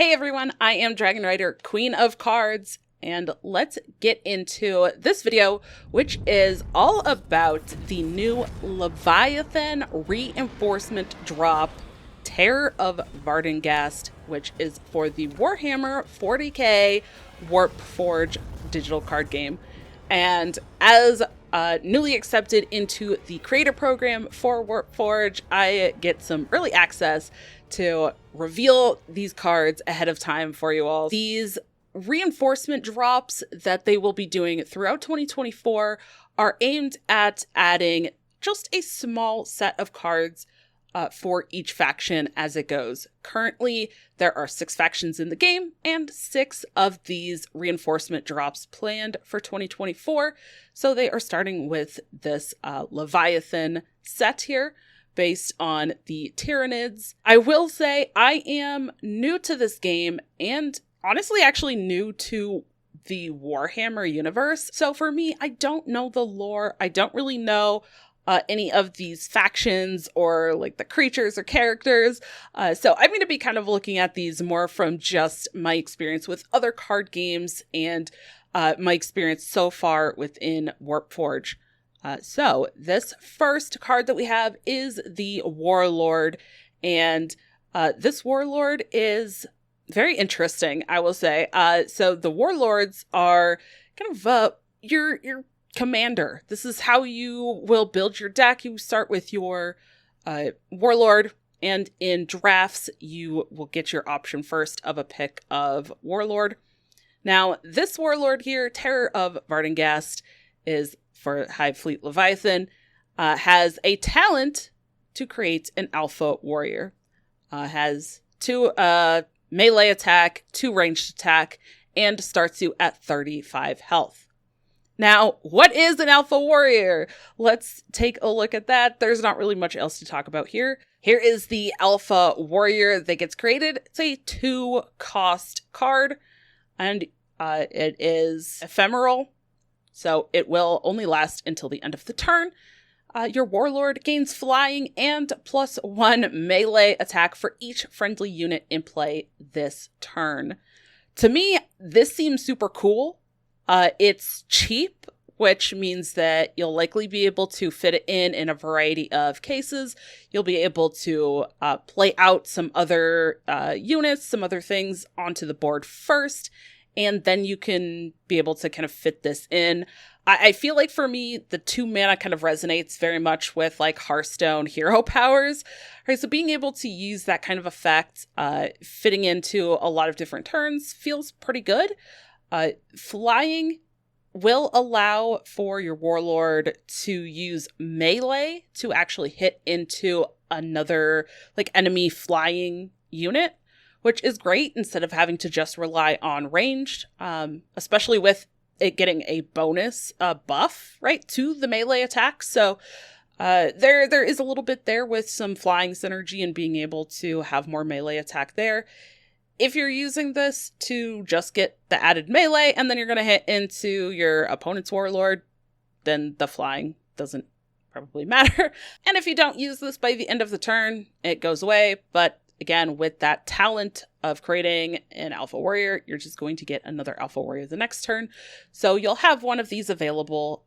Hey everyone, I am Dragon Rider, Queen of Cards, and let's get into this video, which is all about the new Leviathan reinforcement drop, Terror of Vardenghast, which is for the Warhammer 40k Warpforge digital card game. And as newly accepted into the creator program for Warpforge, I get some early access to reveal these cards ahead of time for you all. These reinforcement drops that they will be doing throughout 2024 are aimed at adding just a small set of cards for each faction as it goes. Currently, there are 6 factions in the game and 6 of these reinforcement drops planned for 2024. So they are starting with this Leviathan set here, based on the Tyranids. I will say I am new to this game and honestly actually new to the Warhammer universe. So for me, I don't know the lore. I don't really know any of these factions or like the creatures or characters. So I'm going to be kind of looking at these more from just my experience with other card games and my experience so far within Warpforge. So this first card that we have is the Warlord, and this Warlord is very interesting, I will say. So the Warlords are kind of your commander. This is how you will build your deck. You start with your Warlord, and in drafts, you will get your option first of a pick of Warlord. Now, this Warlord here, Terror of Vardenghast, is for Hive Fleet Leviathan, has a talent to create an alpha warrior. Has 2 melee attack, 2 ranged attack, and starts you at 35 health. Now, what is an alpha warrior? Let's take a look at that. There's not really much else to talk about here. Here is the alpha warrior that gets created. It's a 2-cost card, and it is ephemeral. So it will only last until the end of the turn. Your Warlord gains flying and +1 melee attack for each friendly unit in play this turn. To me, this seems super cool. It's cheap, which means that you'll likely be able to fit it in a variety of cases. You'll be able to play out some other units, some other things onto the board first, and then you can be able to kind of fit this in. I feel like for me, the 2 mana kind of resonates very much with like Hearthstone hero powers. Right, so being able to use that kind of effect, fitting into a lot of different turns feels pretty good. Flying will allow for your Warlord to use melee to actually hit into another like enemy flying unit, which is great instead of having to just rely on ranged, especially with it getting a bonus buff, right, to the melee attack. So there is a little bit there with some flying synergy and being able to have more melee attack there. If you're using this to just get the added melee and then you're going to hit into your opponent's Warlord, then the flying doesn't probably matter. And if you don't use this by the end of the turn, it goes away. But again, with that talent of creating an alpha warrior, you're just going to get another alpha warrior the next turn. So you'll have one of these available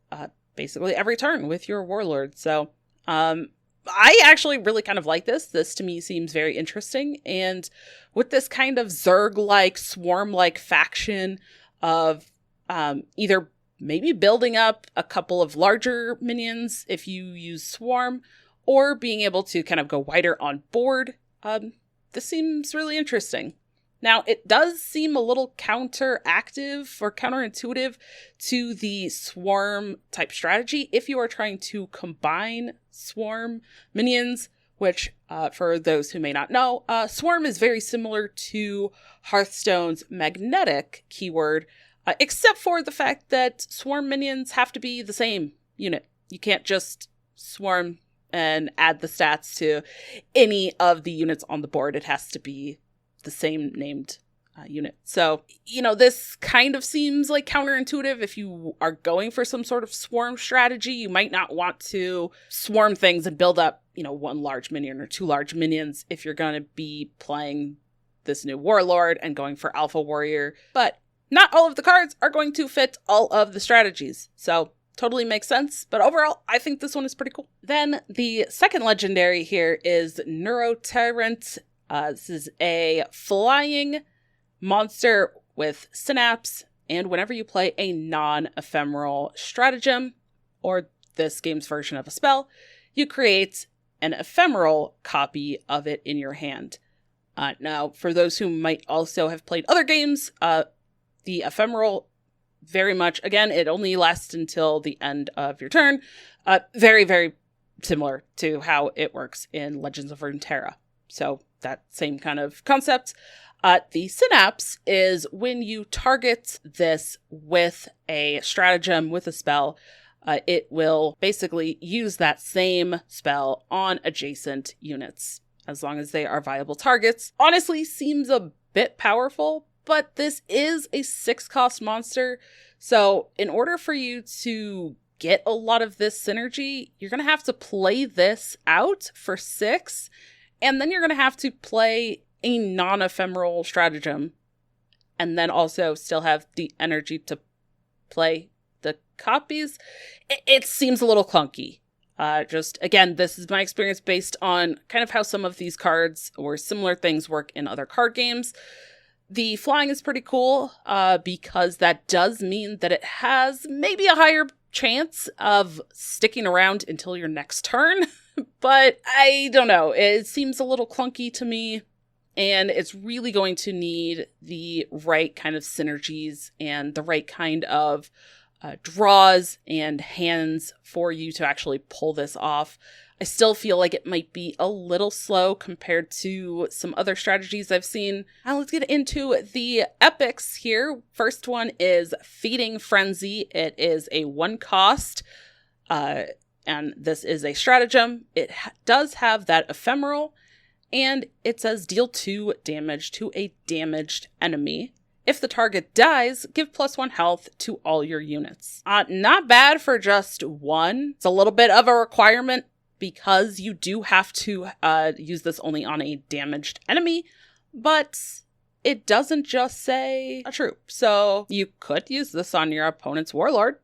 basically every turn with your Warlord. So I actually really kind of like this. This to me seems very interesting. And with this kind of Zerg-like, swarm-like faction of either maybe building up a couple of larger minions if you use Swarm, or being able to kind of go wider on board, this seems really interesting. Now, it does seem a little counteractive or counterintuitive to the swarm type strategy if you are trying to combine swarm minions, which for those who may not know, swarm is very similar to Hearthstone's magnetic keyword, except for the fact that swarm minions have to be the same unit. You can't just swarm and add the stats to any of the units on the board. It has to be the same named unit. So, this kind of seems like counterintuitive. If you are going for some sort of swarm strategy, you might not want to swarm things and build up, 1 large minion or 2 large minions if you're going to be playing this new Warlord and going for Alpha Warrior, but not all of the cards are going to fit all of the strategies. So totally makes sense, but overall, I think this one is pretty cool. Then the second legendary here is Neurotyrant. This is a flying monster with synapse, and whenever you play a non-ephemeral stratagem, or this game's version of a spell, you create an ephemeral copy of it in your hand. Now, for those who might also have played other games, the ephemeral very much, again, it only lasts until the end of your turn. Very, very similar to how it works in Legends of Runeterra. So that same kind of concept. The synapse is when you target this with a stratagem, with a spell, it will basically use that same spell on adjacent units, as long as they are viable targets. Honestly, seems a bit powerful, but this is a 6-cost monster, so in order for you to get a lot of this synergy, you're going to have to play this out for 6, and then you're going to have to play a non-ephemeral stratagem, and then also still have the energy to play the copies. It seems a little clunky. Just, again, this is my experience based on kind of how some of these cards or similar things work in other card games. The flying is pretty cool because that does mean that it has maybe a higher chance of sticking around until your next turn. But I don't know. It seems a little clunky to me. And it's really going to need the right kind of synergies and the right kind of draws and hands for you to actually pull this off. I still feel like it might be a little slow compared to some other strategies I've seen. Now let's get into the epics here. First one is Feeding Frenzy. It is a 1-cost, and this is a stratagem. It does have that ephemeral, and it says deal 2 damage to a damaged enemy. If the target dies, give +1 health to all your units. Not bad for just 1. It's a little bit of a requirement because you do have to use this only on a damaged enemy, but it doesn't just say a troop. So you could use this on your opponent's Warlord.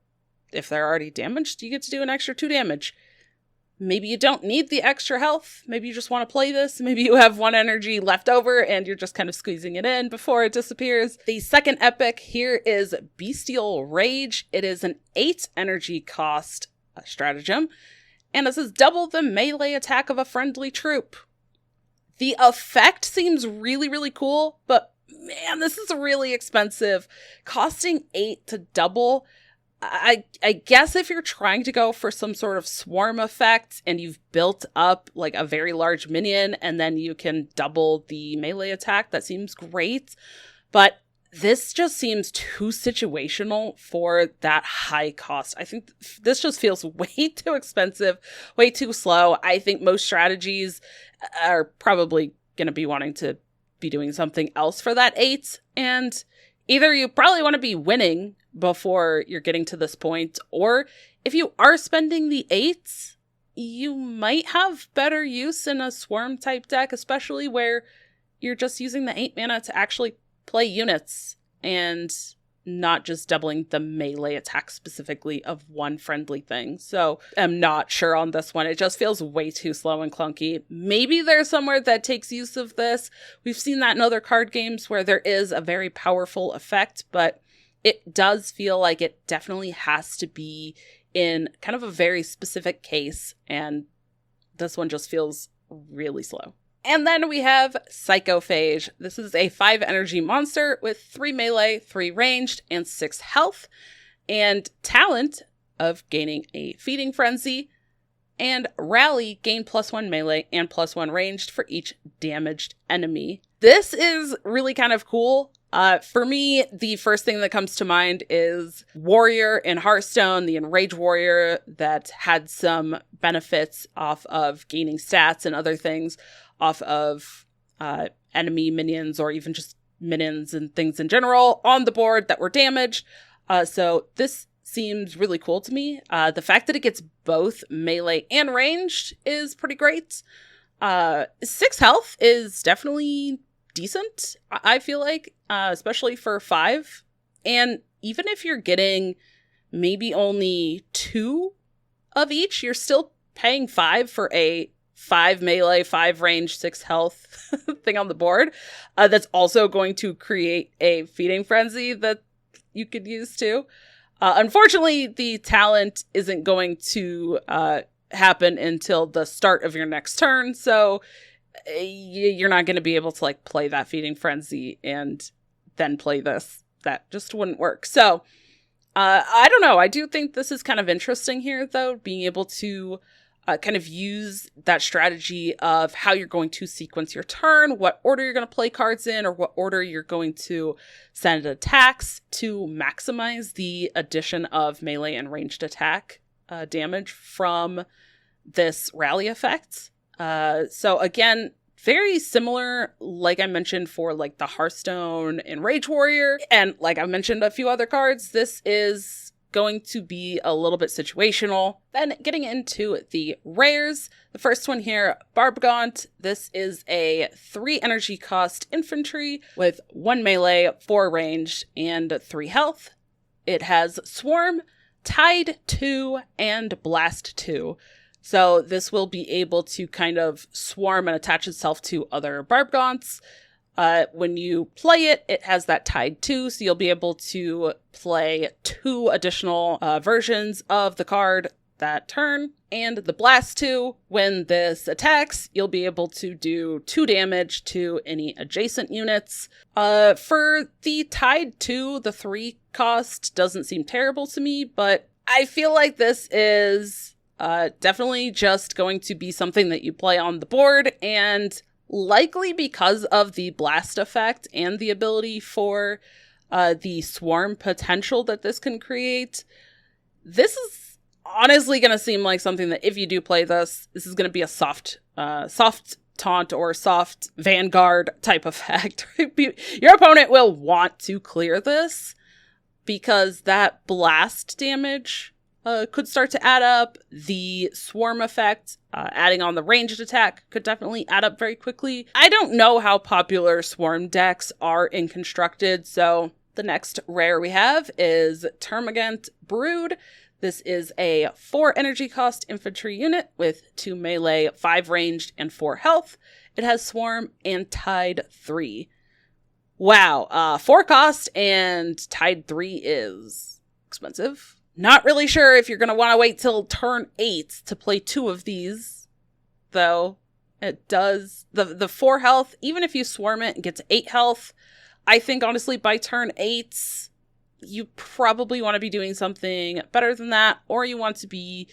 If they're already damaged, you get to do an extra 2 damage. Maybe you don't need the extra health. Maybe you just want to play this. Maybe you have 1 energy left over and you're just kind of squeezing it in before it disappears. The second epic here is Bestial Rage. It is an 8 energy cost stratagem, and this is double the melee attack of a friendly troop. The effect seems really, really cool, but man, this is really expensive. Costing 8 to double. I guess if you're trying to go for some sort of swarm effect and you've built up like a very large minion and then you can double the melee attack, that seems great. But this just seems too situational for that high cost. I think this just feels way too expensive, way too slow. I think most strategies are probably going to be wanting to be doing something else for that 8. And either you probably want to be winning before you're getting to this point, or if you are spending the 8, you might have better use in a swarm type deck, especially where you're just using the 8 mana to actually play units and not just doubling the melee attack specifically of one friendly thing. So I'm not sure on this one. It just feels way too slow and clunky. Maybe there's somewhere that takes use of this. We've seen that in other card games where there is a very powerful effect, but it does feel like it definitely has to be in kind of a very specific case, and this one just feels really slow. And then we have Psychophage. This is a 5 energy monster with 3 melee, 3 ranged, and 6 health, and talent of gaining a Feeding Frenzy, and Rally, gain +1 melee and +1 ranged for each damaged enemy. This is really kind of cool. For me, the first thing that comes to mind is Warrior in Hearthstone, the Enrage Warrior that had some benefits off of gaining stats and other things off of enemy minions or even just minions and things in general on the board that were damaged. So this seems really cool to me. The fact that it gets both melee and ranged is pretty great. 6 health is definitely decent, I feel like, especially for 5. And even if you're getting maybe only 2 of each, you're still paying 5 for a 5 melee, 5 range, 6 health thing on the board. That's also going to create a feeding frenzy that you could use too. Unfortunately, the talent isn't going to happen until the start of your next turn, so you're not going to be able to like play that feeding frenzy and then play this. That just wouldn't work. So I don't know. I do think this is kind of interesting here, though, being able to kind of use that strategy of how you're going to sequence your turn, what order you're going to play cards in, or what order you're going to send attacks to maximize the addition of melee and ranged attack damage from this rally effect. So again, very similar, like I mentioned, for like the Hearthstone and Rage Warrior. And like I mentioned a few other cards, this is going to be a little bit situational. Then getting into the rares, the first one here, Barbgaunt. This is a 3 energy cost infantry with 1 melee, 4 range, and 3 health. It has Swarm, Tide 2, and Blast 2. So this will be able to kind of swarm and attach itself to other Barbgaunts. When you play it, it has that Tide 2, so you'll be able to play 2 additional versions of the card that turn. And the Blast 2, when this attacks, you'll be able to do 2 damage to any adjacent units. For the Tide 2, the 3 cost doesn't seem terrible to me, but I feel like this is definitely just going to be something that you play on the board, and likely because of the blast effect and the ability for the swarm potential that this can create, this is honestly going to seem like something that if you do play this is going to be a soft taunt or soft vanguard type effect. Your opponent will want to clear this because that blast damage could start to add up. The swarm effect, adding on the ranged attack, could definitely add up very quickly. I don't know how popular swarm decks are in Constructed, so the next rare we have is Termagant Brood. This is a 4 energy cost infantry unit with 2 melee, 5 ranged, and 4 health. It has Swarm and Tide 3. Wow, 4 cost and Tide 3 is expensive. Not really sure if you're going to want to wait till turn 8 to play 2 of these, though. It does, the 4 health, even if you swarm it and get to 8 health, I think honestly by turn 8, you probably want to be doing something better than that, or you want to be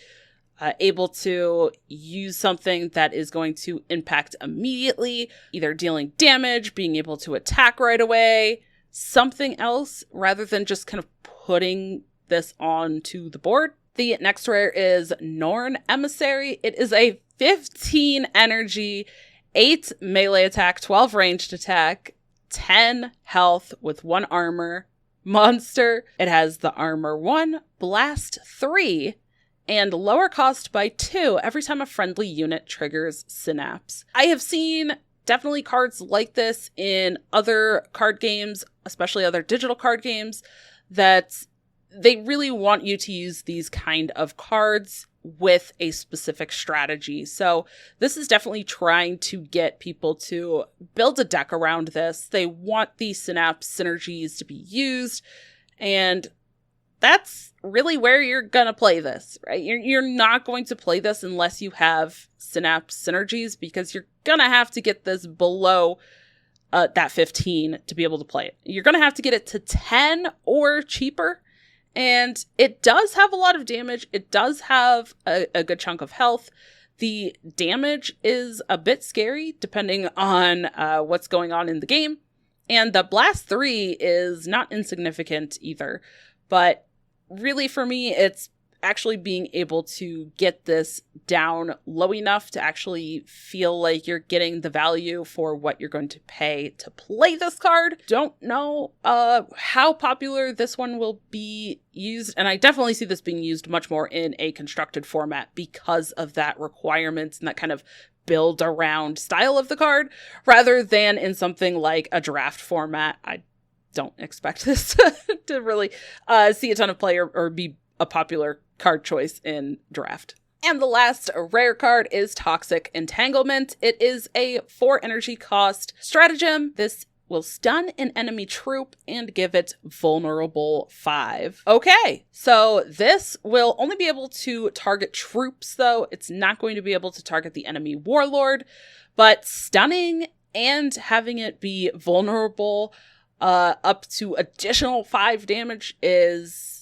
able to use something that is going to impact immediately, either dealing damage, being able to attack right away, something else, rather than just kind of putting this onto the board. The next rare is Norn Emissary. It is a 15 energy, 8 melee attack, 12 ranged attack, 10 health with 1 armor monster. It has the armor 1, blast 3, and lower cost by 2 every time a friendly unit triggers Synapse. I have seen definitely cards like this in other card games, especially other digital card games, that they really want you to use these kind of cards with a specific strategy. So this is definitely trying to get people to build a deck around this. They want these Synapse synergies to be used, and that's really where you're gonna play this, right? You're not going to play this unless you have Synapse synergies, because you're gonna have to get this below that 15 to be able to play it. You're gonna have to get it to 10 or cheaper. And it does have a lot of damage. It does have a good chunk of health. The damage is a bit scary depending on what's going on in the game. And the Blast 3 is not insignificant either. But really for me, it's actually being able to get this down low enough to actually feel like you're getting the value for what you're going to pay to play this card. Don't know how popular this one will be used, and I definitely see this being used much more in a constructed format because of that requirement and that kind of build around style of the card rather than in something like a draft format. I don't expect this to really see a ton of play or be a popular card choice in draft. And the last rare card is Toxic Entanglement. It is a 4 energy cost stratagem. This will stun an enemy troop and give it vulnerable 5. Okay, so this will only be able to target troops, though. It's not going to be able to target the enemy warlord, but stunning and having it be vulnerable up to additional 5 damage is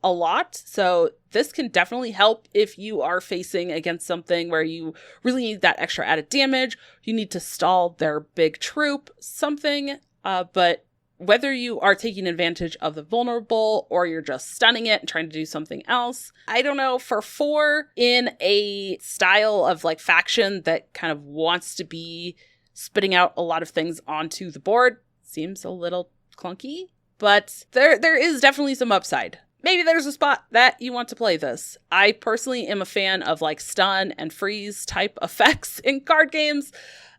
a lot. So this can definitely help if you are facing against something where you really need that extra added damage. You need to stall their big troop, something. But whether you are taking advantage of the vulnerable or you're just stunning it and trying to do something else, I don't know, for 4 in a style of like faction that kind of wants to be spitting out a lot of things onto the board seems a little clunky, but there is definitely some upside. Maybe there's a spot that you want to play this. I personally am a fan of like stun and freeze type effects in card games.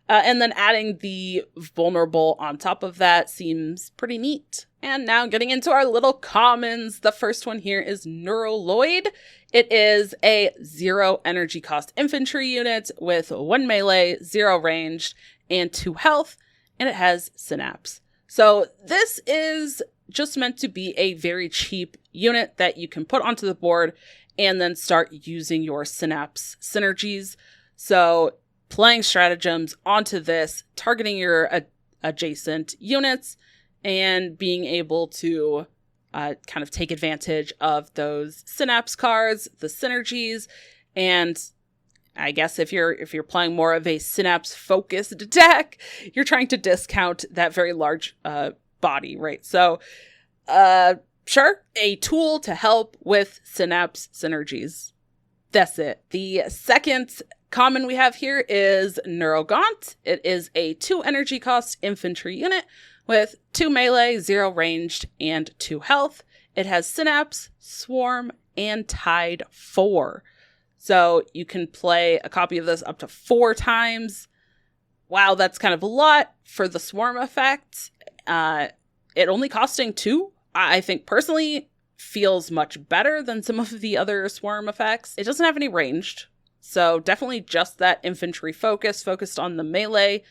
And then adding the vulnerable on top of that seems pretty neat. And now getting into our little commons. The first one here is Neuroloid. It is a 0 energy cost infantry unit with 1 melee, 0 ranged, and 2 health. And it has Synapse. So this is just meant to be a very cheap unit that you can put onto the board and then start using your Synapse synergies. So playing stratagems onto this, targeting your adjacent units, and being able to kind of take advantage of those Synapse cards, the synergies, and I guess if you're playing more of a Synapse-focused deck, you're trying to discount that very large body, right? So, sure, a tool to help with Synapse synergies. That's it. The second common we have here is Neurogaunt. It is a 2 energy cost infantry unit with 2 melee, 0 ranged, and 2 health. It has Synapse, Swarm, and Tide 4. So you can play a copy of this up to 4 times. Wow, that's kind of a lot for the Swarm effect. It only costing 2, I think personally feels much better than some of the other Swarm effects. It doesn't have any ranged, so definitely just that infantry focused on the melee.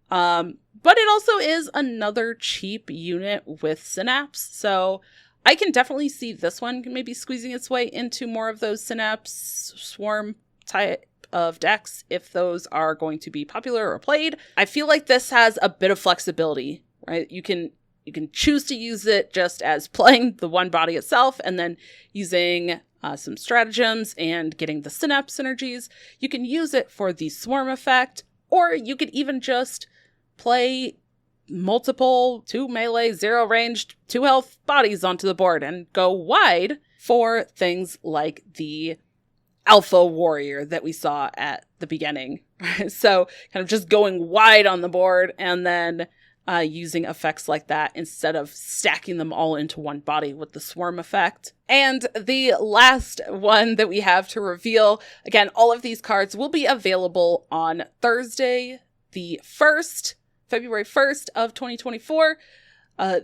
But it also is another cheap unit with Synapse, so I can definitely see this one maybe squeezing its way into more of those Synapse Swarm type of decks if those are going to be popular or played. I feel like this has a bit of flexibility, right? You can choose to use it just as playing the one body itself and then using some stratagems and getting the Synapse synergies. You can use it for the Swarm effect, or you could even just play multiple 2 melee, 0 ranged, 2 health bodies onto the board and go wide for things like the Alpha Warrior that we saw at the beginning. So kind of just going wide on the board and then using effects like that instead of stacking them all into one body with the Swarm effect. And the last one that we have to reveal, again, all of these cards will be available on Thursday, the 1st, February 1st of 2024.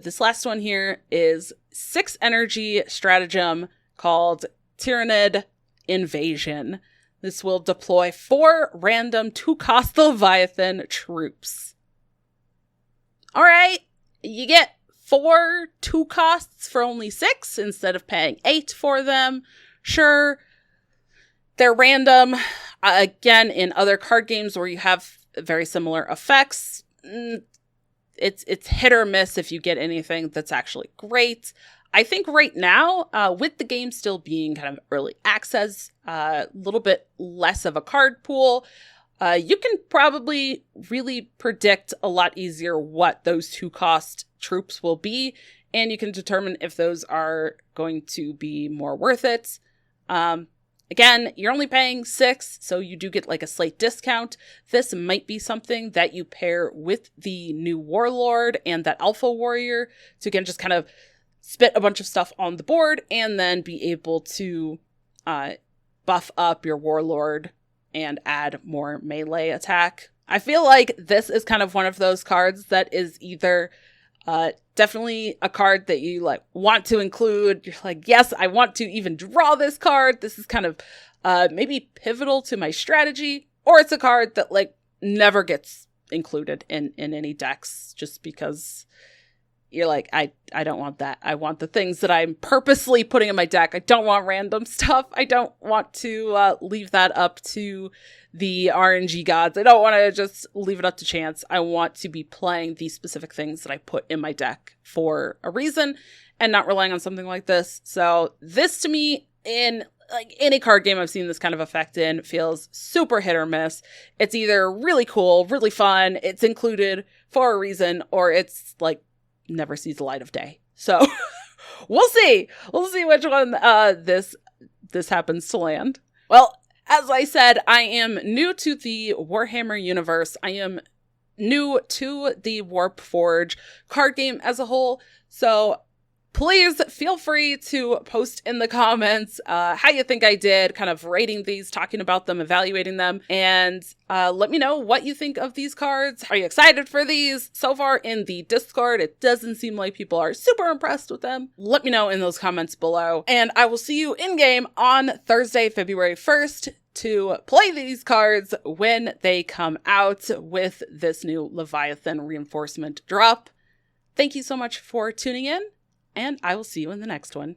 This last one here is 6 energy stratagem called Tyranid Invasion. This will deploy 4 random 2-cost Leviathan troops. All right, you get 4 2 costs for only 6 instead of paying 8 for them. Sure, they're random. Again, in other card games where you have very similar effects, it's hit or miss if you get anything that's actually great. I think right now, with the game still being kind of early access, a little bit less of a card pool, you can probably really predict a lot easier what those 2-cost troops will be, and you can determine if those are going to be more worth it. Again, you're only paying 6, so you do get like a slight discount. This might be something that you pair with the new Warlord and that Alpha Warrior to, again, just kind of spit a bunch of stuff on the board and then be able to buff up your Warlord and add more melee attack. I feel like this is kind of one of those cards that is either definitely a card that you like want to include. You're like, yes, I want to even draw this card. This is kind of maybe pivotal to my strategy. Or it's a card that like never gets included in any decks just because you're like, I don't want that. I want the things that I'm purposely putting in my deck. I don't want random stuff. I don't want to leave that up to the RNG gods. I don't want to just leave it up to chance. I want to be playing the specific things that I put in my deck for a reason and not relying on something like this. So this to me, in like any card game I've seen this kind of effect in, feels super hit or miss. It's either really cool, really fun, it's included for a reason, or it's like never sees the light of day. So we'll see. We'll see which one this happens to land. Well, as I said, I am new to the Warhammer universe. I am new to the Warpforge card game as a whole. So please feel free to post in the comments how you think I did, kind of rating these, talking about them, evaluating them, and let me know what you think of these cards. Are you excited for these? So far in the Discord, it doesn't seem like people are super impressed with them. Let me know in those comments below, and I will see you in-game on Thursday, February 1st to play these cards when they come out with this new Leviathan reinforcement drop. Thank you so much for tuning in, and I will see you in the next one.